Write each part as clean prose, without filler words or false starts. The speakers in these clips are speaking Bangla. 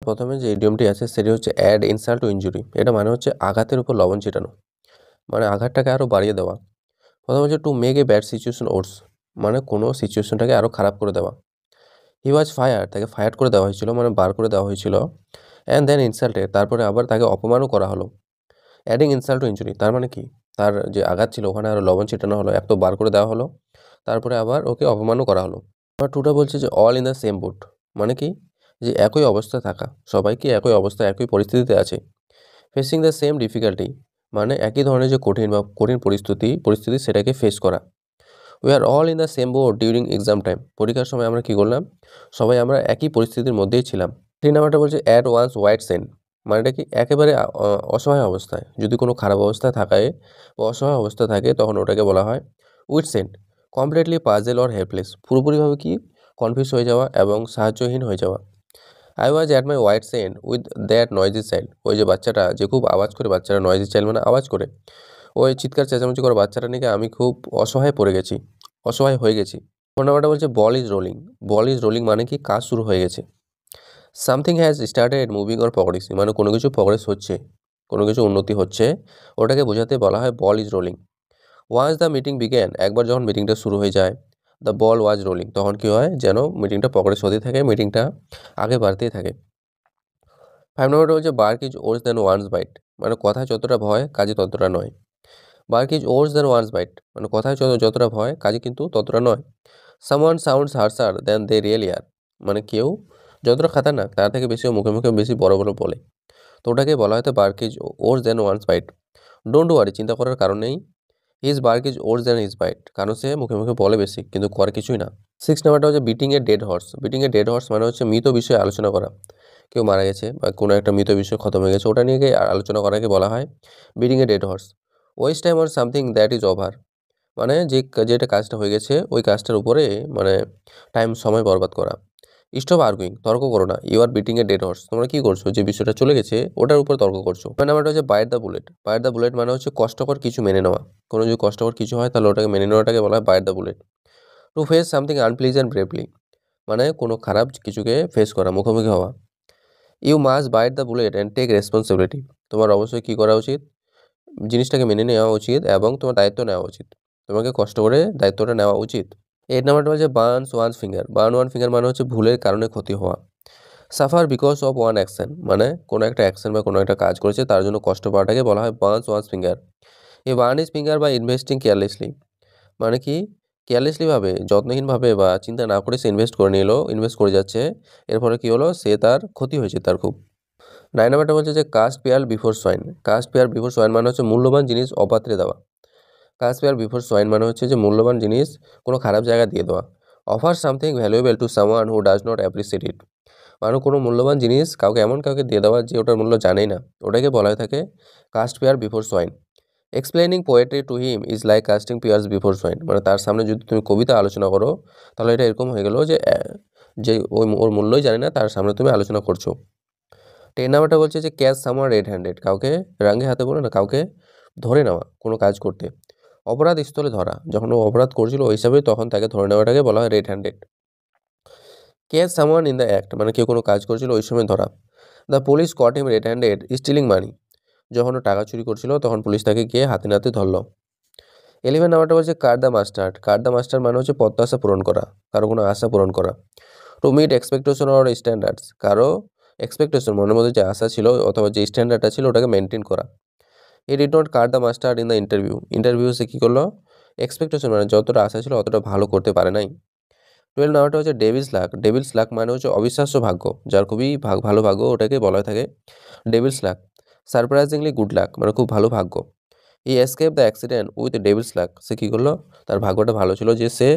প্রথমে যে ইডিয়মটি আছে সেটি হচ্ছে অ্যাড ইনসাল্ট টু ইনজুরি। এটা মানে হচ্ছে আঘাতের উপর লবণ ছিটানো, মানে আঘাতটাকে আরও বাড়িয়ে দেওয়া। প্রথম হচ্ছে to make a bad situation worse, মানে কোনো সিচুয়েশনটাকে আরও খারাপ করে দেওয়া। হি ওয়াজ ফায়ার, তাকে ফায়ার করে দেওয়া হয়েছিল, মানে বার করে দেওয়া হয়েছিল। অ্যান্ড দেন ইনসাল্টেড, তারপরে আবার তাকে অপমানও করা হলো। অ্যাডিং ইনসাল্ট টু ইনজুরি তার মানে কি, তার যে আঘাত ছিল ওখানে আরও লবণ ছিটানো হলো, এক তো বার করে দেওয়া হলো, তারপরে আবার ওকে অপমানও করা হলো। আবার টুটা বলছে যে অল ইন দ্য সেম বুট, মানে কি, যে একই অবস্থায় থাকা, সবাইকে একই অবস্থায় একই পরিস্থিতিতে আছে। ফেসিং দ্য সেম ডিফিকাল্টি, মানে একই ধরনের যে কঠিন পরিস্থিতি সেটাকে ফেস করা। We are all in the same boat during exam time, পরীক্ষার সময় আমরা কী করলাম, সবাই আমরা একই পরিস্থিতির মধ্যেই ছিলাম। 3 নাম্বারটা বলছে অ্যাট ওয়ান্স হোয়াইট সেন্ট, মানেটা কি একেবারে অসহায় অবস্থায়, যদি কোনো খারাপ অবস্থায় থাকায় বা অসহায় অবস্থায় থাকে তখন ওটাকে বলা হয় wit's end. Completely puzzled or helpless, পুরোপুরিভাবে কি কনফিউজ হয়ে যাওয়া এবং সাহায্যহীন হয়ে যাওয়া। I was at my wit's end with that noisy child, ওই যে বাচ্চাটা যে খুব আওয়াজ করে, বাচ্চারা নয়েজি চাইল্ড মানে আওয়াজ করে, ওই চিৎকার চেঁচামেচি করা বাচ্চাটা নিয়ে আমি খুব অসহায় হয়ে গেছি। 4 নাম্বারটা বলছে ball is rolling. Ball is rolling মানে কি কাজ শুরু হয়ে গেছে। Something has started moving or progressing, মানে কোনো কিছু প্রগ্রেস হচ্ছে, কোনো কিছু উন্নতি হচ্ছে, ওটাকে বোঝাতে বলা হয় ball is rolling. Once the meeting began, একবার যখন মিটিংটা শুরু হয়ে যায়, দ্য বল ওয়াজ রোলিং, তখন কী হয়, যেন মিটিংটা প্রগ্রেস হতেই থাকে, মিটিংটা আগে বাড়তেই থাকে। 5 নম্বরটা হচ্ছে bark is worse than one's bite, মানে কথায় যতটা ভয় কাজে ততটা নয়। Bark is worse than one's bite, মানে কথায় যতটা ভয় কাজে কিন্তু ততটা নয়। Someone sounds harsher than they really are, মানে কেউ যতটা খাতারনাক তার থেকে বেশি মুখে মুখে বেশি বড় বড় বলে, তো ওটাকে বলা হয়তো bark is worse than one's bite. Don't worry, চিন্তা করার কারণ নেই। His bark is worse than his bite, কারণ সে মুখে মুখে বলে বেশি কিন্তু করে কিছুই না। 6 নাম্বারটা হচ্ছে beating a dead horse. Beating a dead horse মানে হচ্ছে মৃত বিষয়ে আলোচনা করা, কেউ মারা গেছে বা কোনো একটা মৃত বিষয় খতম হয়ে গেছে, ওটা নিয়ে আলোচনা করাকে বলা হয় beating a dead horse. Waste time on something that is over, মানে যেটা কাজটা হয়ে গেছে ওই কাজটার উপরে মানে সময় বরবাদ করা। স্টপ আর্গুইং, তর্ক করো না। You are beating a dead horse, তোমরা কী করছো, যে বিষয়টা চলে গেছে ওটার উপর তর্ক করছো। নাম্বারটা হচ্ছে byte the bullet. Byte the bullet মানে হচ্ছে কষ্টকর কিছু মেনে নেওয়া, কোনো যদি কষ্টকর কিছু হয় তাহলে ওটাকে মেনে নেওয়াটাকে বলা হয় bite the bullet. To face something unpleasant bravely, মানে কোনো খারাপ কিছুকে ফেস করা, মুখোমুখি হওয়া। You must bite the bullet and take responsibility, তোমার অবশ্যই কী করা উচিত, জিনিসটাকে মেনে নেওয়া উচিত এবং তোমার দায়িত্ব নেওয়া উচিত, তোমাকে কষ্ট করে দায়িত্বটা নেওয়া উচিত। 8 নাম্বারটা হচ্ছে burns one finger. Burn one finger মানে হচ্ছে ভুলের কারণে ক্ষতি হওয়া। Suffer because of one action, মানে কোনো একটা অ্যাকশন বা কোনো একটা কাজ করেছে তার জন্য কষ্ট পাওয়াটাকে বলা হয় burns one finger. A burn is finger বা ইনভেস্টিং কেয়ারলেসলি, মানে কি কেয়ারলেসলিভাবে, যত্নহীনভাবে বা চিন্তা না করে সে ইনভেস্ট করে যাচ্ছে, এর ফলে কী হলো, সে তার ক্ষতি হয়েছে তার খুব। 9 নাম্বারটা বলছে যে cast pearl before swine. Cast pearl before swine মানে হচ্ছে মূল্যবান জিনিস অপাত্রে দেওয়া। কাস্ট পেয়ার বিফোর সোয়াইন মানে হচ্ছে যে মূল্যবান জিনিস কোনো খারাপ জায়গায় দিয়ে দেওয়া। Offer something valuable to someone who does not appreciate it, মানে কোনো মূল্যবান জিনিস কাউকে দিয়ে দেওয়া যে ওটার মূল্য জানেই না, ওটাকে বলা হয়ে থাকে cast pearl before swine. Explaining poetry to him is like casting pearls before swine, মানে তার সামনে যদি তুমি কবিতা আলোচনা করো তাহলে এটা এরকম হয়ে গেল যে ওর মূল্যই জানে না, তার সামনে তুমি আলোচনা করছো। 10 নাম্বারটা বলছে যে ক্যাচ সামওয়ান রেড হ্যান্ডেড, কাউকে রাঙ্গে হাতে বলে না, কাউকে ধরে নেওয়া কোনো কাজ করতে। অপরাধ স্থলে ধরা, যখন ও অপরাধ করছিল ওই হিসাবে তখন তাকে ধরে নেওয়াটাকে বলা হয় red handed. Catch someone in the act, মানে কেউ কোনো কাজ করছিল ওই সময় ধরা। The police caught him red handed stealing money, যখন ও টাকা চুরি করছিল তখন পুলিশ তাকে গিয়ে হাতে নাতে ধরলো। 11 নাম্বারটা বলছে cut the mustard. Cut the mustard মানে হচ্ছে প্রত্যাশা পূরণ করা, কারো কোনো আশা পূরণ করা। To meet expectation or standards, কারো এক্সপেকটেশন মনের মধ্যে যে আশা ছিল অথবা যে স্ট্যান্ডার্ডটা ছিল ওটাকে মেনটেন করা। He did not cut the mustard in the interview সে কী করলো, এক্সপেকটেশন মানে যতটা আশা ছিল অতটা ভালো করতে পারে নাই। 12 নাম্বারটা হচ্ছে ডেভিলস লাক। ডেভিলস লাক মানে হচ্ছে অবিশ্বাস্য ভাগ্য, যার খুবই ভালো ভাগ্য ওটাকে বলা হয়ে থাকে devil's luck. Surprisingly good luck মানে খুব ভালো ভাগ্য। He escape the accident with devil's luck, সে কী করলো, তার ভাগ্যটা ভালো ছিল যে সে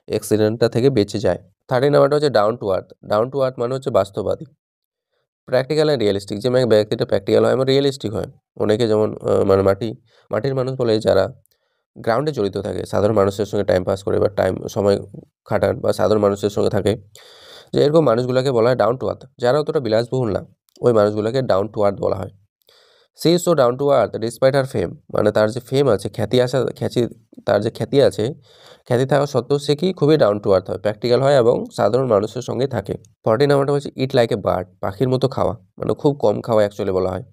অ্যাক্সিডেন্টটা থেকে বেঁচে যায়। 13 নাম্বারটা হচ্ছে down to earth. Down to আর্থ মানে হচ্ছে বাস্তববাদী, প্র্যাকটিক্যাল অ্যান্ড রিয়েলিস্টিক, যে ব্যক্তিটা প্র্যাকটিক্যাল হয় এবং রিয়েলিস্টিক হয়। অনেকে যেমন মানে মাটির মানুষ বলে যারা গ্রাউন্ডে জড়িত থাকে, সাধারণ মানুষের সঙ্গে টাইম পাস করে বা সময় খাটান বা সাধারণ মানুষের সঙ্গে থাকে, যে এরকম মানুষগুলোকে বলা হয় ডাউন টু আর্থ। যারা অতটা বিলাসবহুল না ওই মানুষগুলোকে ডাউন টু আর্থ বলা হয়। She is so down to earth despite her fame, মানে তার যে ফেম আছে, তার যে খ্যাতি আছে, খ্যাতি থাকা সত্ত্বেও সে কি খুবই ডাউন টু আর্থ হয়, প্র্যাকটিক্যাল হয় এবং সাধারণ মানুষের সঙ্গে থাকে। 14 নাম্বারটা হচ্ছে ইট লাইক এ বার্ড, পাখির মতো খাওয়া, মানে খুব কম খাওয়া অ্যাকচুয়ালি বলা হয়।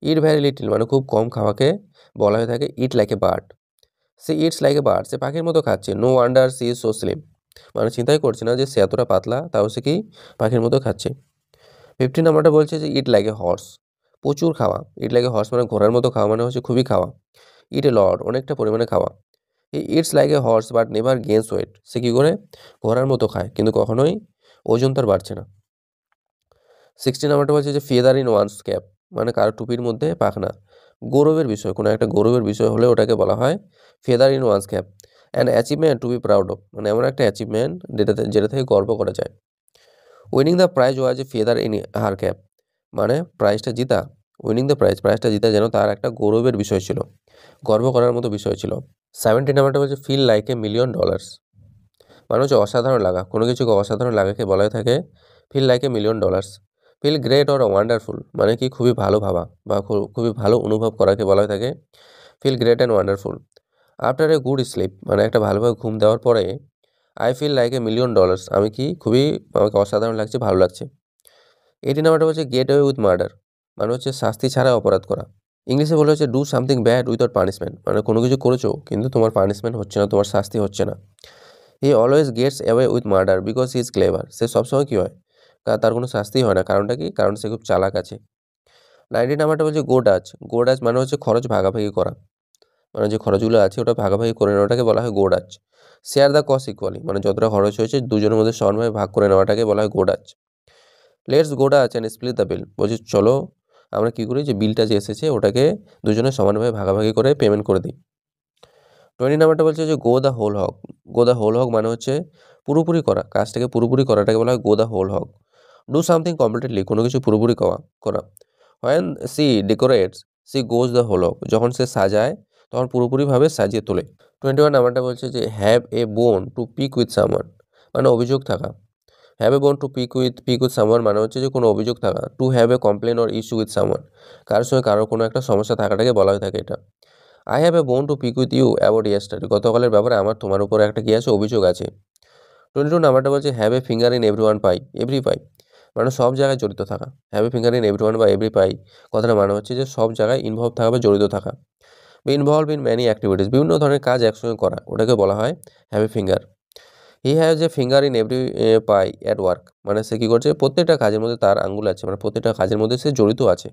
ইট ভ্যারি লিটিল, মানে খুব কম খাওয়াকে বলা হয়ে থাকে ইট লাইক এ বার্ড। সে ইটস লাইক এ বার্ড, সে পাখির মতো খাচ্ছে। No wonder she is so slim, মানে চিন্তাই করছে না যে সে এতটা পাতলা, তাও সে কি পাখির মতো খাচ্ছে। 15 নাম্বারটা বলছে যে ইট লাইক এ হর্স, প্রচুর খাওয়া। ইট লাইক এ হর্স মানে ঘোড়ার মতো খাওয়া, মানে হচ্ছে খুবই খাওয়া। ইট এ লট, অনেকটা পরিমাণে খাওয়া। Eats like a horse but never gains weight, সে কী করে ঘোড়ার মতো খায় কিন্তু কখনোই ওজন তার বাড়ছে না। 16 নাম্বারটা বলছে যে ফেদার ইন ওয়ান্স ক্যাপ, মানে কারো টুপির মধ্যে পাখনা। গৌরবের বিষয়, কোনো একটা গৌরবের বিষয় হলে ওটাকে বলা হয় feather in one's cap. And achievement to be proud of, মানে এমন একটা অ্যাচিভমেন্ট যেটা থেকে গর্ব করা যায়। Winning the prize was a feather in her cap, মানে প্রাইজটা জিতা, উইনিং দ্য প্রাইজটা জিতা যেন তার একটা গৌরবের বিষয় ছিল, গর্ব করার মতো বিষয় ছিল। 17 নাম্বারটা বলছে ফিল লাইক এ $1,000,000, মানে হচ্ছে অসাধারণ লাগা, কোনো কিছুকে অসাধারণ লাগাকে বলা হয়ে থাকে feel like a $1,000,000। Feel great or wonderful, মানে কি খুবই ভালো ভাবা বা খুবই ভালো অনুভব করাকে বলা হয়ে থাকে feel great and wonderful. After a good sleep, মানে একটা ভালোভাবে ঘুম দেওয়ার পরে আই ফিল লাইক এ $1,000,000, আমি কি খুবই আমাকে অসাধারণ লাগছে, ভালো লাগছে। 18 নাম্বারটা হচ্ছে গেট অ্যাওয়ে উইথ মার্ডার, মানে হচ্ছে শাস্তি ছাড়া অপরাধ করা। ইংলিশে বলা হচ্ছে do something bad without punishment, মানে কোনো কিছু করেছো কিন্তু তোমার পানিশমেন্ট হচ্ছে না, তোমার শাস্তি হচ্ছে না। He always gets away with murder because he is clever, সে সবসময় কী হয়, তার কোনো শাস্তি হয় না, কারণটা কি, কারণ সে খুব চালাক আছে। 19 নাম্বারটা বলছে গো ডাচ, মানে হচ্ছে খরচ ভাগাভাগি করা, মানে যে খরচগুলো আছে ওটা ভাগাভাগি করে নেওয়াটাকে বলা হয় go Dutch. Share the cost equally, মানে যতটা খরচ হয়েছে দুজনের মধ্যে সমানভাবে ভাগ করে নেওয়াটাকে বলা হয় go Dutch. Let's go Dutch and split the bill, বলছি চলো আমরা কী করি, যে বিলটা যে এসেছে ওটাকে দুজনে সমানভাবে ভাগাভাগি করে পেমেন্ট করে দিই। 20 নাম্বারটা বলছে যে go the whole hog, go the whole hog মানে হচ্ছে পুরোপুরি করা, কাজটাকে পুরোপুরি করাটাকে বলা হয় go the whole hog. Do something completely, কোনো কিছু পুরোপুরি করা। When she decorates she goes the whole hog, যখন সে সাজায় তখন পুরোপুরিভাবে সাজিয়ে তোলে। 21 নাম্বারটা বলছে যে have a bone to pick with someone, মানে অভিযোগ থাকা। Have a bone to pick with someone মানে হচ্ছে যে কোনো অভিযোগ থাকা। To have a complain or issue with someone, কারোর সঙ্গে কারোর কোনো একটা সমস্যা থাকাটাকে বলা হয়ে থাকে এটা। I have a bone to pick with you about yesterday, গতকালের ব্যাপারে আমার তোমার উপর একটা কি আছে, অভিযোগ আছে। 22 নাম্বারটা বলছে have a finger in every pie, মানে সব জায়গায় জড়িত থাকা। Have a finger in everyone বা এভরি পাই কথাটা মানে হচ্ছে যে সব জায়গায় ইনভলভ থাকা বা জড়িত থাকা। বা ইনভলভ ইন ম্যানি অ্যাক্টিভিটিস, বিভিন্ন ধরনের কাজ একসঙ্গে করা, ওটাকে বলা হয় have a finger. He has a finger in every pi at work, মানে সে কী করছে, প্রত্যেকটা কাজের মধ্যে তার আঙ্গুল আছে, মানে প্রত্যেকটা কাজের মধ্যে সে জড়িত আছে।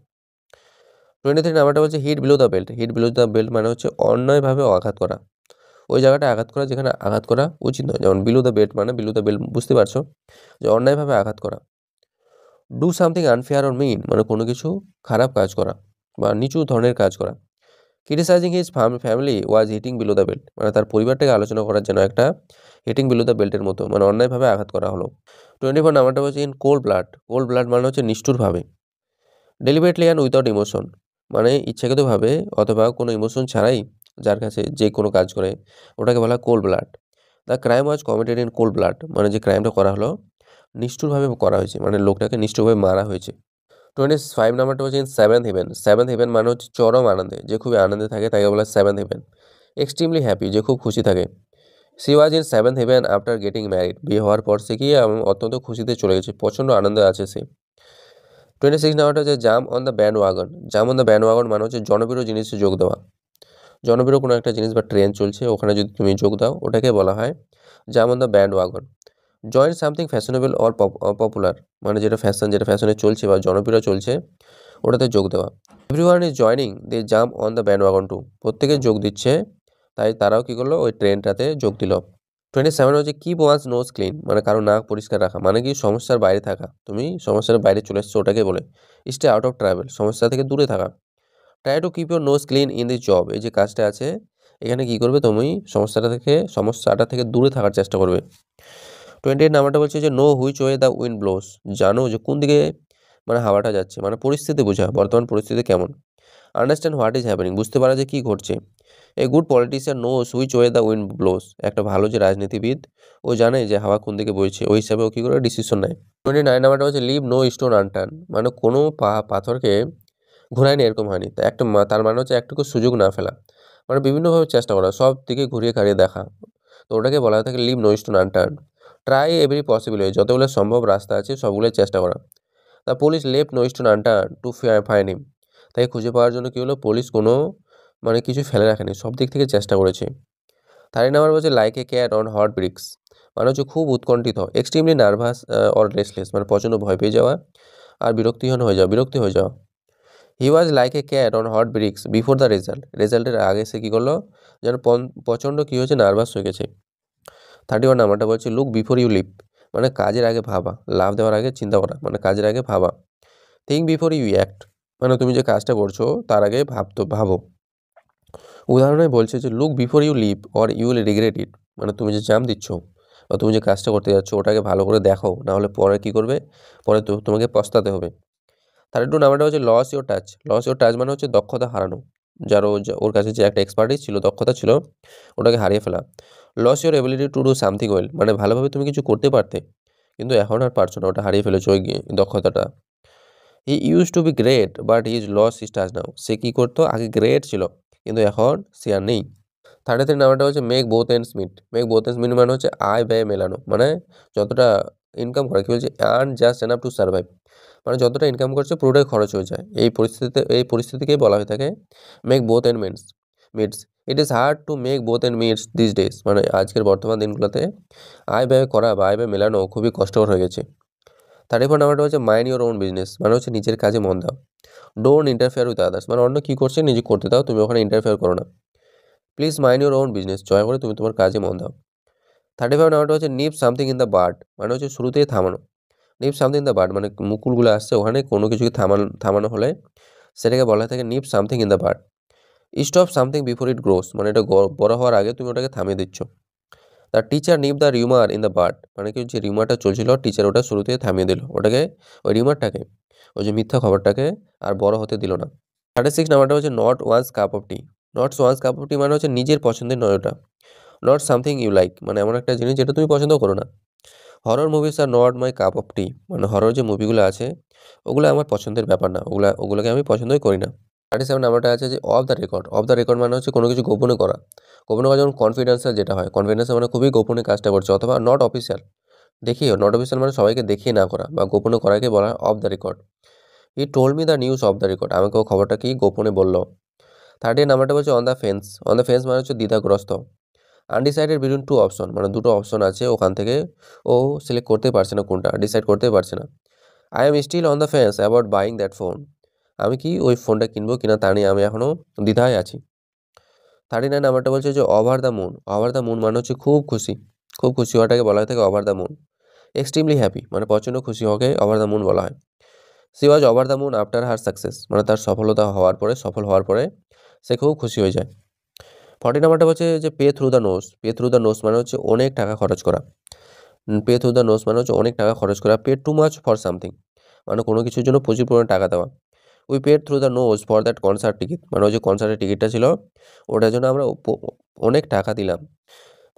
23 নাম্বারটা বলছে hit below the belt, hit below the belt মানে হচ্ছে অন্যায়ভাবে আঘাত করা, ওই জায়গাটা আঘাত করা যেখানে আঘাত করা উচিত নয়, যেমন বিলো দ্য বেল্ট মানে বিলো দ্য বেল্ট বুঝতে পারছো, যে অন্যায়ভাবে আঘাত করা। ডু সামথিং আনফেয়ার অর মিন, মানে কোনো কিছু খারাপ কাজ করা বা নিচু ধরনের কাজ করা। Criticising his family was hitting below the belt, মানে তার পরিবারটাকে আলোচনা করার জন্য একটা হিটিং বিলো দ্য বেল্টের মতো, মানে অন্যায়ভাবে আঘাত করা হলো। 24 নাম্বারটা হচ্ছে ইন কোল্ড ব্লাড মানে হচ্ছে নিষ্ঠুরভাবে। ডেলিবেটলি অ্যান্ড উইদাউট ইমোশন, মানে ইচ্ছাকৃতভাবে অথবা কোনো ইমোশন ছাড়াই যার কাছে যে কোনো কাজ করে ওটাকে বলা হয় cold blood. The crime was committed in cold blood, মানে যে ক্রাইমটা করা হলো নিষ্ঠুরভাবে করা হয়েছে, মানে লোকটাকে নিষ্ঠুরভাবে মারা হয়েছে। 25 নাম্বারটা হচ্ছে ইন সেভেন্থ হেভেন মানে হচ্ছে চরম আনন্দে, যে খুবই আনন্দে থাকে তাকে বলা হয় সেভেন্থ হেভেন। এক্সট্রিমলি হ্যাপি, যে খুব খুশি থাকে। She was in seventh heaven after getting married, বিয়ে হওয়ার পর সে কি অত্যন্ত খুশিতে চলে গেছে, প্রচণ্ড আনন্দে আছে সে। 26 নাম্বারটা হচ্ছে জাম অন দ্য ব্যান্ড ওয়াগন মানে হচ্ছে জনপ্রিয় জিনিসে যোগ দেওয়া। জনপ্রিয় কোনো একটা জিনিস বা ট্রেন চলছে ওখানে যদি তুমি যোগ দাও ওটাকে বলা হয় jump on the bandwagon. Join something fashionable or popular, মানে যেটা ফ্যাশনে চলছে বা জনপ্রিয় চলছে ওটাতে যোগ দেওয়া। Everyone is joining they jump on the bandwagon too, প্রত্যেকে যোগ দিচ্ছে তাই তারাও কী করলো, ওই ট্রেনটাতে যোগ দিল। 27 হচ্ছে কিপ ওয়ান্স নোজ ক্লিন, মানে কারো নাক পরিষ্কার রাখা, মানে কি সমস্যার বাইরে থাকা, তুমি সমস্যার বাইরে চলে এসছো ওটাকে বলে। স্টে আউট অফ ট্রাভেল, সমস্যা থেকে দূরে থাকা। Try to keep your nose clean in this job, এই যে কাজটা আছে এখানে কি করবে, তুমি সমস্যাটা থেকে দূরে থাকার চেষ্টা করবে। 28 নাম্বারটা বলছে যে know which way the wind blows, জানো যে কোন দিকে মানে হাওয়াটা যাচ্ছে, মানে পরিস্থিতি বোঝা, বর্তমান পরিস্থিতি কেমন। আন্ডারস্ট্যান্ড হোয়াট ইজ হ্যাপেনিং, বুঝতে পারা যে কী ঘটছে। A good politician knows which way the wind blows, একটা ভালো যে রাজনীতিবিদ ও জানে যে হাওয়া কোন দিকে বইছে, ওই হিসাবে ও কী করে ডিসিশন নেয়। 29 নাম্বারটা হচ্ছে লিভ নো স্টোন আনটার্ন, মানে কোনো পাথরকে ঘুরায়নি এরকম হয়নি। তো তার মানে হচ্ছে একটুকু সুযোগ না ফেলা, মানে বিভিন্নভাবে চেষ্টা করা, সব দিকে ঘুরিয়ে খাড়িয়ে দেখা। তো ওটাকে বলা হয়ে থাকে leave no stone unturned. Try every possible way, যতগুলো সম্ভব রাস্তা আছে সবগুলোই চেষ্টা করা। তা police left no stone unturned to find him. তাই খুঁজে পাওয়ার জন্য কী হলো, পুলিশ কোনো মানে কিছু ফেলে রাখেনি, সব দিক থেকে চেষ্টা করেছে। 3 নাম্বার বলছে like a cat on hot bricks, মানে হচ্ছে খুব উৎকণ্ঠিত, এক্সট্রিমলি নার্ভাস অর রেস্টলেস, মানে প্রচণ্ড ভয় পেয়ে যাওয়া আর বিরক্তি হয়ে যাওয়া। He was like a cat on hot bricks before the রেজাল্টের আগে সে কী করলো, যেন প্রচণ্ড কী হয়েছে, নার্ভাস হয়ে গেছে। 31 নাম্বারটা বলছে লুক বিফোর ইউ লিভ, মানে কাজের আগে ভাবা, লাভ দেওয়ার আগে চিন্তা করা, মানে কাজের আগে ভাবা। থিঙ্ক বিফোর ইউ অ্যাক্ট, মানে তুমি যে কাজটা করছো তার আগে ভাবো। উদাহরণে বলছে যে look before you leave or you will regret it, মানে তুমি যে জাম্প দিচ্ছ বা তুমি যে কাজটা করতে যাচ্ছ ওটাকে ভালো করে দেখো, নাহলে পরে কী করবে, পরে তো তোমাকে পস্তাতে হবে। 32 নাম্বারটা হচ্ছে লস ইওর টাচ মানে হচ্ছে দক্ষতা হারানো, ওর কাছে যে একটা এক্সপার্টিস ছিল, দক্ষতা ছিল, ওটাকে হারিয়ে ফেলা। Lose your ability to do something well, মানে ভালোভাবে তুমি কিছু করতে পারতে কিন্তু এখন আর পারছো না, ওটা হারিয়ে ফেলেছো ওই দক্ষতাটা। He use to be great but he is lost his touch now, সে কী করতো, আগে গ্রেট ছিল কিন্তু এখন সে আর নেই। 33 নাম্বারটা হচ্ছে মেক বোথ এন্ডস মিট মানে হচ্ছে আয় ব্যয় মেলানো, মানে যতটা ইনকাম করে, কী বলছে earn just enough to survive, মানে যতটা ইনকাম করছে পুরোটাই খরচ হয়ে যায়। এই পরিস্থিতিকেই বলা হয়ে থাকে make both end meets. It is hard to make both end meets this days, মানে আজকের বর্তমান দিনগুলোতে আয় ব্যয় করা বা আয় ব্যয় মেলানো খুবই কষ্টকর হয়ে গেছে। 34 নাম্বারটা হচ্ছে মাইন্ড ইওর ওন বিজনেস, মানে হচ্ছে নিজের কাজে মন দাও। ডোন্ট ইন্টারফেয়ার উইথ আদার্স, মানে অন্য কী করছে নিজে করতে দাও, তুমি ওখানে ইন্টারফেয়ার করো না। Please mind your own business, জয় করে তুমি তোমার কাজে মন দাও। 35 নাম্বারটা হচ্ছে nip something in the bud, মানে হচ্ছে শুরুতেই থামানো। Nip something in the bud মানে মুকুলগুলো আসছে ওখানে কোনো কিছুকে থামানো হলে সেটাকে বলা হয়ে থাকে nip something in the bud. Stop something before it grows, মানে এটা বড় হওয়ার আগে তুমি ওটাকে থামিয়ে দিচ্ছ। The teacher nip the rumour in the bud, মানে কি যে রিউমারটা চলছিল টিচার ওটা শুরুতেই থামিয়ে দিল, ওই রিউমারটাকে, ওই যে মিথ্যা খবরটাকে আর বড় হতে দিল না। 36 নাম্বারটা হচ্ছে not once cup of tea মানে হচ্ছে নিজের পছন্দের নয় ওটা। নট সামথিং ইউ লাইক, মানে এমন একটা জিনিস যেটা তুমি পছন্দ করো না। Horror movies are not my cup of tea, মানে হরর যে মুভিগুলো আছে ওগুলো আমার পছন্দের ব্যাপার না, ওগুলোকে আমি পছন্দই করি না। 37 নাম্বারটা আছে যে অফ দ্য রেকর্ড মানে হচ্ছে কোনো কিছু গোপনে করা যেমন কনফিডেন্সিয়াল যেটা হয়, কনফিডেন্সিয়াল মানে খুবই গোপনে কাজটা করছে, অথবা নট অফিসিয়াল নট অফিসিয়াল মানে সবাইকে দেখিয়ে না করা বা গোপনে করাকে বলা হয় of the record. He told me the news of the record, আমাকে ও খবরটা কি গোপনে বললো। 38 নাম্বারটা বলছে অন দ্য ফেন্স মানে হচ্ছে দ্বিধাগ্রস্ত। আনডিসাইডেড বিটুইন টু অপশন, মানে দুটো অপশন আছে ওখান থেকে ও সিলেক্ট করতে পারছে না, কোনটা ডিসাইড করতে পারছে না। I am still on the fence about buying that phone, আমি কি ওই ফোনটা কিনবো কিনা তা নিয়ে আমি এখনও দ্বিধায় আছি। 39 নাম্বারটা বলছে যে ওভার দ্য মুন মানে হচ্ছে খুব খুশি হওয়াটাকে বলা হয়ে থাকে over the moon. Extremely happy মানে প্রচণ্ড খুশি হওয়াকে ওভার দ্য মুন বলা হয়। C was over the moon after her success, মানে তার সফল হওয়ার পরে সে খুব খুশি হয়ে যায়। 40 নাম্বারটা বলছে যে পে থ্রু দ্য নোস মানে হচ্ছে অনেক টাকা খরচ করা। পে থ্রু দ্য নোস মানে হচ্ছে অনেক টাকা খরচ করা। Pay too much for something মানে কোনো কিছুর জন্য প্রচুর পরিমাণে টাকা দেওয়া। We paid through the nose for that concert ticket, মানে ওই যে কনসার্টের টিকিটটা ছিল ওটার জন্য আমরা অনেক টাকা দিলাম।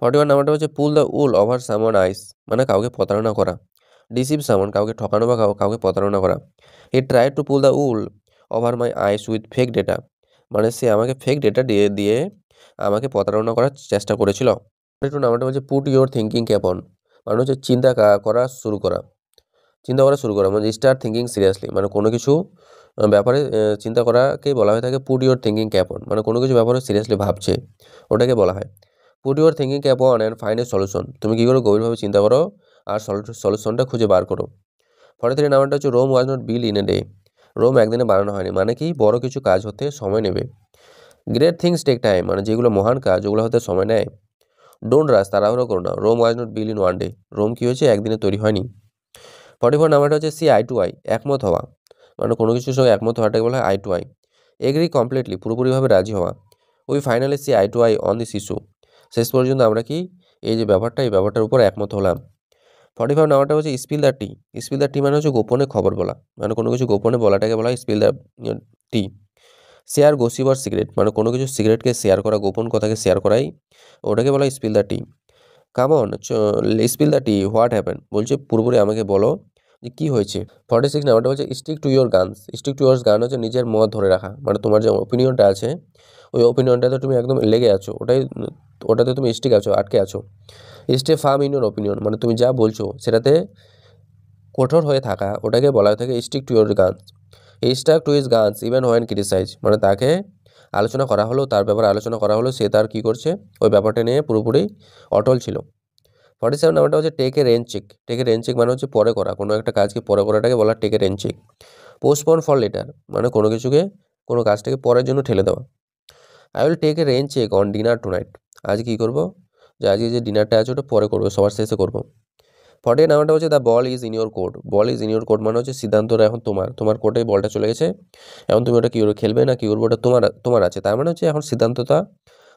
41 নাম্বারটা হচ্ছে pull the wool over someone eyes, মানে কাউকে প্রতারণা করা। ডিসিভ সামন কাউকে ঠকানো বা কাউকে প্রতারণা করা। He try to pull the wool over my eyes with fake data, মানে সে আমাকে ফেক ডেটা দিয়ে আমাকে প্রতারণা করার চেষ্টা করেছিল। 42 নাম্বারটা হচ্ছে put your thinking cap on, মানে হচ্ছে চিন্তা করা শুরু করা, মানে স্টার্ট থিঙ্কিং সিরিয়াসলি, মানে কোনো কিছু ব্যাপারে চিন্তা করাকেই বলা হয়ে থাকে put your thinking cap on, মানে কোনো কিছু ব্যাপারে সিরিয়াসলি ভাবছে ওটাকে বলা হয়। Put your thinking cap on and find a solution, তুমি কী করো গভীরভাবে চিন্তা করো আর সলিউশনটা খুঁজে বার করো। 43 নাম্বারটা হচ্ছে Rome was not build in a day, Rome একদিনে বানানো হয়নি, মানে কি বড় কিছু কাজ হতে সময় নেবে। গ্রেট থিংস টেক টাইম, মানে যেগুলো মহান কাজ ওগুলো হতে সময় নেয়। ডোন্ট রাশ, তাড়াহুড়ো করো না। Rome was not build in one day, Rome কী হয়েছে একদিনে তৈরি হয়নি। 44 নাম্বারটা হচ্ছে সি আই টু আই, একমত হওয়া, মানে কোনো কিছুর সঙ্গে একমত হওয়াটাকে বলা হয় eye to eye. Agree completely, পুরোপুরিভাবে রাজি হওয়া। We finally see eye to eye on this issue, শেষ পর্যন্ত আমরা কি এই ব্যাপারটার উপর একমত হলাম। 45 নাম্বারটা হচ্ছে স্পিল দ্য টি মানে হচ্ছে গোপনে খবর বলা, মানে কোনো কিছু গোপনে বলাটাকে বলা হয় spill the tea. Share gossip আর সিগারেট, মানে কোনো কিছু সিগারেটকে শেয়ার করা, গোপন কথাকে শেয়ার করাই ওটাকে বলা হয় spill the T. Come on spill the T what happen, বলছে পুরোপুরি আমাকে বলো যে কী হয়েছে। 46 নাম্বারটা বলছে stick to your guns. Stick to your গান হচ্ছে নিজের মত ধরে রাখা, মানে তোমার যে ওপিনিয়নটা আছে ওই ওপিনিয়নটাতে তুমি একদম লেগে আছো, ওটাতে তুমি স্টিক আছো, আটকে আছো। Stay firm in your opinion, মানে তুমি যা বলছো সেটাতে কঠোর হয়ে থাকা, ওটাকে বলা হয়ে থাকে stick to your guns. He stuck to his guns even when criticize, মানে তাকে আলোচনা করা হলো, তার ব্যাপারে আলোচনা করা হলো, সে তার কী করছে ওই ব্যাপারটা নিয়ে পুরোপুরি অটল ছিল। 47 নাম্বারটা হচ্ছে take a rain check. Take a rain check মানে হচ্ছে পরে করা, কোনো একটা কাজকে পরে করাটাকে বলা take a rain check. Postpone for later, মানে কোনো কাজটাকে পরের জন্য ঠেলে দেওয়া। I will take a rain check on dinner tonight. আজ কী করবো, যে আজকে যে ডিনারটা আছে ওটা পরে করবো, সবার শেষে করবো। 48 নাম্বারটা হচ্ছে the ball is in your court. Ball is in your court মানে হচ্ছে সিদ্ধান্তটা এখন তোমার কোর্টে বলটা চলে গেছে, এখন তুমি ওটা কী করবে, খেলবে না কী করবো, ওটা তোমার আছে। তার মানে হচ্ছে এখন সিদ্ধান্তটা,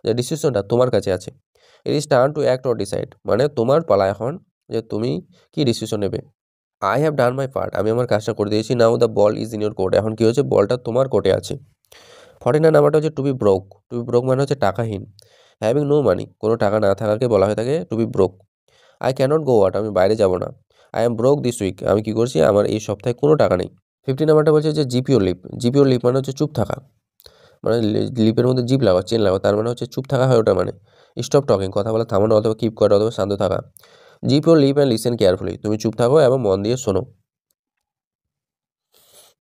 যে ডিসিশনটা তোমার কাছে আছে। It is turn to act or decide, মানে তোমার পালা এখন যে তুমি কি ডিসিশন নেবে। I have done my part, আমি আমার কাজটা করে দিয়েছি। Now the ball is in your court, এখন কী হচ্ছে, বলটা তোমার কোর্টে আছে। 49 নাম্বারটা হচ্ছে to be broke. To be broke মানে হচ্ছে টাকাহীন। হ্যাভিং নো মানি, কোনো টাকা না থাকাকে বলা হয়ে থাকে to be broke. I cannot go out, আমি বাইরে যাব না। I am broke this week, আমি কী করছি, আমার এই সপ্তাহে কোনো টাকা নেই। 50 নাম্বারটা বলছে যে জিপিও লিপ। জিপিও লিপ মানে হচ্ছে চুপ থাকা, মানে লিপের মধ্যে জিপ লাগাও, চেন লাগাও, তার মানে হচ্ছে চুপ থাকা হয় ওটা, মানে স্টপ টকিং, কথা বলা থামানো, অথবা কিপ করা, অথবা শান্ত থাকা। Zip your lip and listen carefully, তুমি চুপ থাকো এবং মন দিয়ে শোনো।